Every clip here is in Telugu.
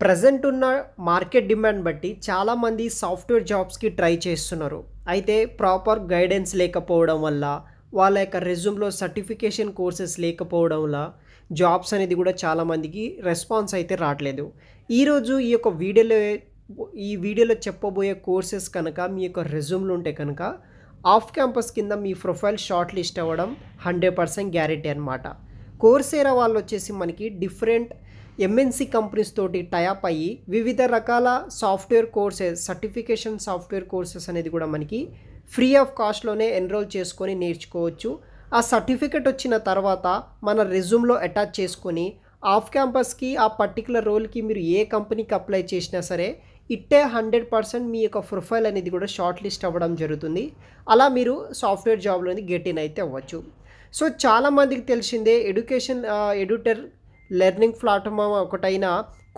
ప్రెజెంట్ ఉన్న మార్కెట్ డిమాండ్ బట్టి చాలామంది సాఫ్ట్‌వేర్ జాబ్స్‌కి ట్రై చేస్తున్నారు. అయితే ప్రాపర్ గైడెన్స్ లేకపోవడం వల్ల, వాళ్ళ యొక్క రెజ్యూమ్‌లో సర్టిఫికేషన్ కోర్సెస్ లేకపోవడం వల్ల, జాబ్స్ అనేది కూడా చాలామందికి రెస్పాన్స్ అయితే రావట్లేదు. ఈరోజు ఈ వీడియోలో చెప్పబోయే కోర్సెస్ కనుక మీ యొక్క రెజ్యూమ్‌లో ఉంటే కనుక, ఆఫ్ క్యాంపస్ కింద మీ ప్రొఫైల్ షార్ట్ లిస్ట్ అవ్వడం 100% గ్యారంటీ అనమాట. కోర్సేరా వాళ్ళొచ్చేసి మనకి డిఫరెంట్ ఎంఎన్‌సి కంపెనీస్ తోటి టై అప్ అయ్యి వివిధ రకాల software courses, certification software courses అనేది కూడా మనకి ఫ్రీ ఆఫ్ కాస్ట్‌లోనే ఎన్రోల్ చేసుకొని నేర్చుకోవచ్చు. ఆ సర్టిఫికేట్ వచ్చిన తర్వాత మన రెజ్యూమ్‌లో అటాచ్ చేసుకొని ఆఫ్ క్యాంపస్‌కి ఆ పర్టిక్యులర్ రోల్‌కి మీరు ఏ కంపెనీకి అప్లై చేసినా సరే ఇట్టే 100% మీ యొక్క ప్రొఫైల్ అనేది కూడా షార్ట్ లిస్ట్ అవ్వడం జరుగుతుంది. అలా మీరు సాఫ్ట్‌వేర్ జాబ్‌లోని గెట్ ఇన్ అయితే అవ్వచ్చు. సో చాలామందికి తెలిసిందే ఎడ్యుటర్ లెర్నింగ్ ప్లాట్‌ఫామ్ ఒకటైన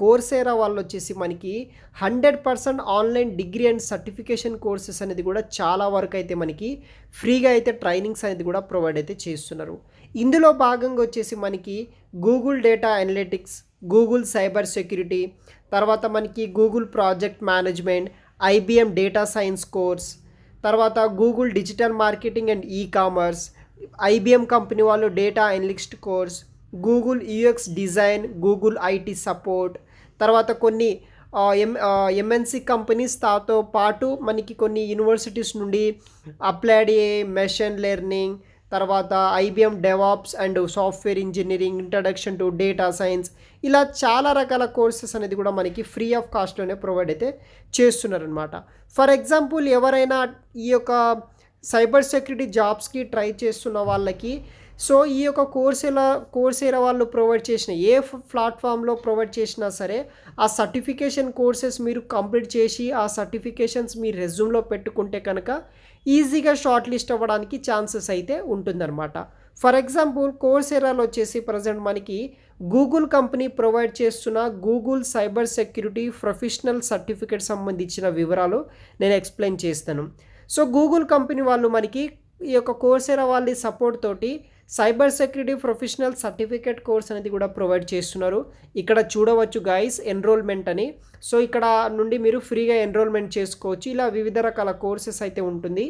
కోర్సేరా వాళ్ళొచ్చేసి మనకి 100% online degree and certification courses అనేది కూడా చాలా వరకు అయితే మనకి ఫ్రీగా అయితే ట్రైనింగ్స్ అనేది కూడా ప్రొవైడ్ అయితే చేస్తున్నారు. ఇందులో భాగంగా వచ్చేసి మనకి Google data analytics, Google cyber security, తర్వాత మనకి Google project management, IBM data science course, తర్వాత Google digital marketing and e-commerce, IBM company వాళ్ళు data analyst course, Google UX design, Google IT support, తర్వాత కొన్ని ఎంఎన్సి కంపెనీస్ తో పాటు మనకి కొన్ని యూనివర్సిటీస్ నుండి అప్లైడ్ ఏఐ, మెషిన్ లెర్నింగ్, తర్వాత IBM DevOps and software engineering, introduction to data science, ఇలా చాలా రకాల కోర్సెస్ అనేది కూడా మనకి ఫ్రీ ఆఫ్ కాస్ట్‌లోనే ప్రొవైడ్ అయితే చేస్తున్నారనమాట. ఫర్ ఎగ్జాంపుల్ ఎవరైనా ఈ యొక్క సైబర్ సెక్యూరిటీ జాబ్స్‌కి ట్రై చేస్తున్న వాళ్ళకి సో ఈ యొక్క కోర్సేరా వాళ్ళు ప్రొవైడ్ చేసిన ఏ ప్లాట్‌ఫామ్‌లో ప్రొవైడ్ చేసినా సరే ఆ సర్టిఫికేషన్ కోర్సెస్ మీరు కంప్లీట్ చేసి ఆ సర్టిఫికేషన్స్ మీ రెజ్యూమ్‌లో పెట్టుకుంటే కనుక ఈజీగా షార్ట్ లిస్ట్ అవ్వడానికి ఛాన్సెస్ అయితే ఉంటుందన్నమాట. ఫర్ ఎగ్జాంపుల్ కోర్సేరాలో వచ్చేసి ప్రెజెంట్ మనకి గూగుల్ కంపెనీ ప్రొవైడ్ చేస్తున్న Google cyber security professional certificate సంబంధించిన వివరాలు నేను ఎక్స్‌ప్లెయిన్ చేస్తాను. సో గూగుల్ కంపెనీ వాళ్ళు మనకి ఈ యొక్క కోర్సేరా వాళ్ళ సపోర్ట్ తోటి cyber security professional certificate course అనేది కూడా ప్రొవైడ్ చేస్తున్నారు. ఇక్కడ చూడవచ్చు గైస్ ఎన్రోల్మెంట్ అని. సో ఇక్కడ నుండి మీరు ఫ్రీగా ఎన్రోల్మెంట్ చేసుకోవచ్చు. ఇలా వివిధ రకాల కోర్సెస్ అయితే ఉంటుంది.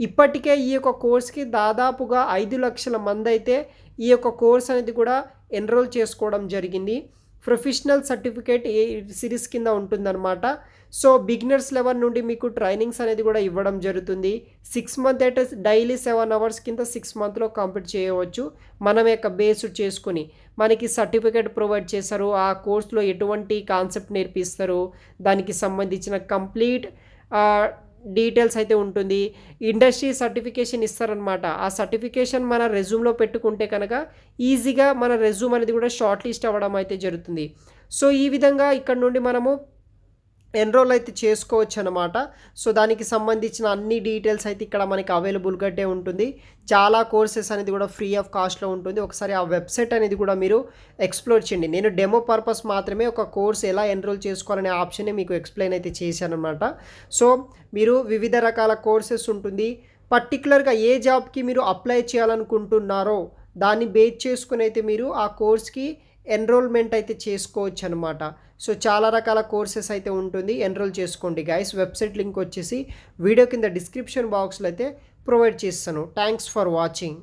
ఇప్పటికే ఈ యొక్క కోర్స్కి దాదాపుగా 5 లక్షల మంది అయితే ఈ యొక్క కోర్స్ అనేది కూడా ఎన్రోల్ చేసుకోవడం జరిగింది. ప్రొఫెషనల్ సర్టిఫికేట్ ఏ సిరీస్ కింద ఉంటుందన్నమాట. సో బిగినర్స్ లెవెల్ నుండి మీకు ట్రైనింగ్స్ అనేది కూడా ఇవ్వడం జరుగుతుంది. 6 మంత్ అయితే డైలీ 7 అవర్స్ కింద 6 మంత్లో కంప్లీట్ చేయవచ్చు. మనం యొక్క బేస్డ్ చేసుకుని మనకి సర్టిఫికేట్ ప్రొవైడ్ చేస్తారు. ఆ కోర్స్లో ఎటువంటి కాన్సెప్ట్ నేర్పిస్తారు, దానికి సంబంధించిన కంప్లీట్ డీటెయిల్స్ అయితే ఉంటుంది. ఇండస్ట్రీ సర్టిఫికేషన్ ఇస్తారనమాట. ఆ సర్టిఫికేషన్ మన రెజ్యూమ్‌లో పెట్టుకుంటే కనుక ఈజీగా మన రెజ్యూమ్ అనేది కూడా షార్ట్ లిస్ట్ అవ్వడం అయితే జరుగుతుంది. సో ఈ విధంగా ఇక్కడ నుండి మనము ఎన్రోల్ అయితే చేసుకోవచ్చు అనమాట. సో దానికి సంబంధించిన అన్ని డీటెయిల్స్ అయితే ఇక్కడ మనకి అవైలబుల్‌గానే ఉంటుంది. చాలా కోర్సెస్ అనేది కూడా ఫ్రీ ఆఫ్ కాస్ట్‌లో ఉంటుంది. ఒకసారి ఆ వెబ్సైట్ అనేది కూడా మీరు ఎక్స్‌ప్లోర్ చేయండి. నేను డెమో పర్పస్ మాత్రమే ఒక కోర్స్ ఎలా ఎన్రోల్ చేసుకోవాలనే ఆప్షనే మీకు ఎక్స్‌ప్లెయిన్ అయితే చేశాననమాట. సో మీరు వివిధ రకాల కోర్సెస్ ఉంటుంది. పర్టిక్యులర్‌గా ఏ జాబ్‌కి మీరు అప్లై చేయాలనుకుంటున్నారో దాన్ని బేస్ చేసుకొని అయితే మీరు ఆ కోర్స్‌కి ఎన్రోల్మెంట్ అయితే చేసుకోవచ్చు అనమాట. సో చాలా రకాల కోర్సెస్ అయితే ఉంటుంది. ఎన్రోల్ చేసుకోండి గైస్. వెబ్సైట్ లింక్ వచ్చేసి వీడియో కింద డిస్క్రిప్షన్ బాక్స్‌లో అయితే ప్రొవైడ్ చేస్తాను. Thanks for watching.